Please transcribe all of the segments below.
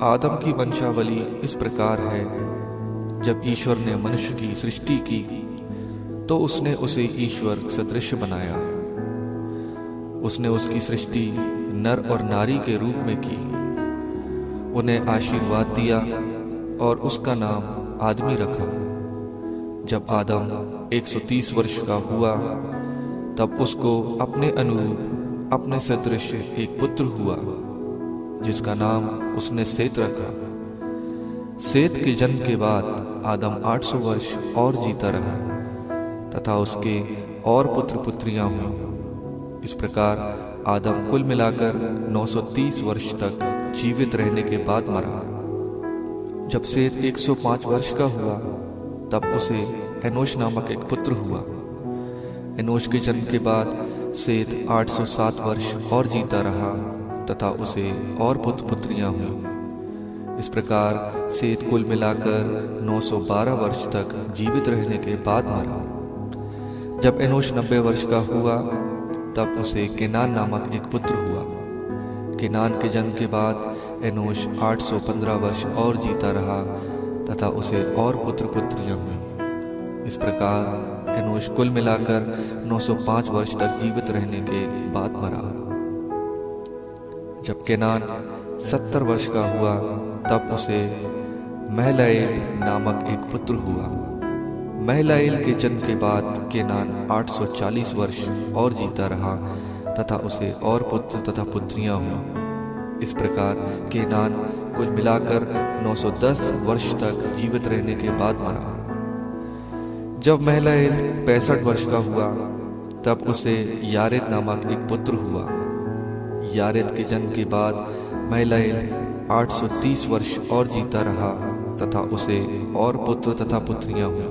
आदम की वंशावली इस प्रकार है। जब ईश्वर ने मनुष्य की सृष्टि की तो उसने उसे ईश्वर सदृश बनाया। उसने उसकी सृष्टि नर और नारी के रूप में की, उन्हें आशीर्वाद दिया और उसका नाम आदमी रखा। जब आदम 130 वर्ष का हुआ तब उसको अपने अनुरूप अपने सदृश एक पुत्र हुआ, जिसका नाम उसने सेत रखा। सेत के जन्म के बाद आदम 800 वर्ष और जीता रहा तथा उसके और पुत्र पुत्रियां हुई। इस प्रकार आदम कुल मिलाकर 930 वर्ष तक जीवित रहने के बाद मरा। जब सेत 105 वर्ष का हुआ तब उसे एनोश नामक एक पुत्र हुआ। एनोश के जन्म के बाद सेत 807 वर्ष और जीता रहा तथा उसे और पुत्र पुत्रियां हुई। इस प्रकार सेत कुल मिलाकर 912 वर्ष तक जीवित रहने के बाद मरा। जब एनोश 90 वर्ष का हुआ तब उसे केनान नामक एक पुत्र हुआ। केनान के जन्म के बाद एनोश 815 वर्ष और जीता रहा तथा उसे और पुत्र पुत्रियां हुई। इस प्रकार एनोश कुल मिलाकर 905 वर्ष तक जीवित रहने के बाद मरा। जब केनान 70 वर्ष का हुआ तब उसे महलएल नामक एक पुत्र हुआ। महलएल के जन्म के बाद केनान 840 वर्ष और जीता रहा तथा उसे और पुत्र तथा पुत्रियां हुई। इस प्रकार केनान कुल मिलाकर 910 वर्ष तक जीवित रहने के बाद मरा। जब महलएल 65 वर्ष का हुआ तब उसे यारेद नामक एक पुत्र हुआ। यारेद के जन्म के बाद महलएल 830 वर्ष और जीता रहा तथा उसे और पुत्र तथा पुत्रियां हुई।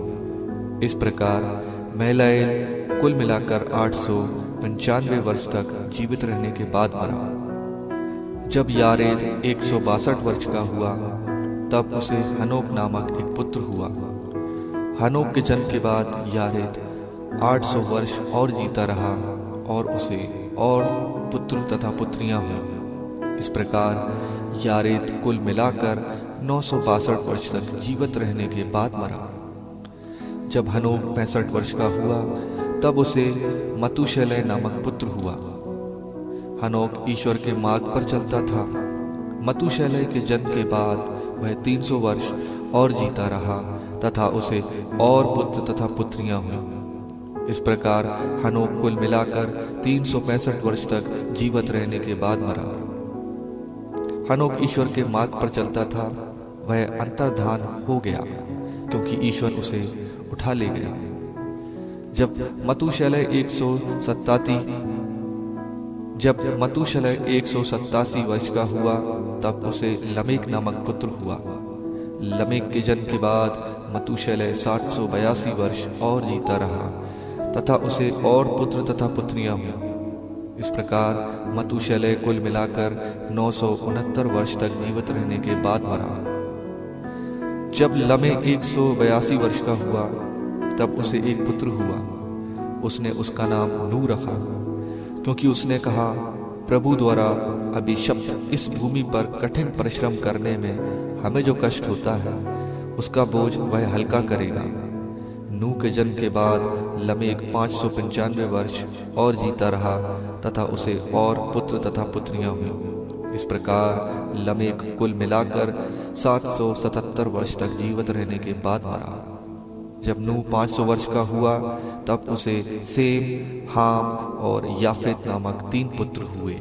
इस प्रकार महलएल कुल मिलाकर 895 वर्ष तक जीवित रहने के बाद मरा। जब यारेद 162 वर्ष का हुआ तब उसे हनोक नामक एक पुत्र हुआ। हनोक के जन्म के बाद यारेद 800 वर्ष और जीता रहा और उसे और पुत्र तथा पुत्रियां हुई। इस प्रकार यारेद कुल मिलाकर 962 वर्ष तक जीवित रहने के बाद मरा। जब हनोक 65 वर्ष का हुआ तब उसे मतूशेलह नामक पुत्र हुआ। हनोक ईश्वर के मार्ग पर चलता था। मतूशेलह के जन्म के बाद वह 300 वर्ष और जीता रहा तथा उसे और पुत्र तथा पुत्रियां हुई। इस प्रकार हनोक कुल मिलाकर 365 वर्ष तक जीवित रहने के बाद मरा। हनोक ईश्वर के मार्ग पर चलता था। वह अंतर्धान हो गया क्योंकि ईश्वर उसे उठा ले गया। जब मतूशेलह 187 वर्ष का हुआ तब उसे लमेक नामक पुत्र हुआ। लमेक के जन्म के बाद मतूशेलह 782 वर्ष और जीता रहा तथा उसे और पुत्र तथा पुत्रियां हुई। इस प्रकार मतूशेलह कुल मिलाकर 969 वर्ष तक जीवित रहने के बाद मरा। जब लमेक 182 वर्ष का हुआ तब उसे एक पुत्र हुआ। उसने उसका नाम नूह रखा क्योंकि उसने कहा, प्रभु द्वारा अभिशप्त इस भूमि पर कठिन परिश्रम करने में हमें जो कष्ट होता है उसका बोझ वह हल्का करेगा। नूह के जन्म के बाद लमेक 595 वर्ष और जीता रहा तथा उसे और पुत्र तथा पुत्रियां हुई। इस प्रकार लमेक कुल मिलाकर 777 वर्ष तक जीवित रहने के बाद मरा। जब नूह 500 वर्ष का हुआ तब उसे सेम, हाम और याफेत नामक 3 पुत्र हुए।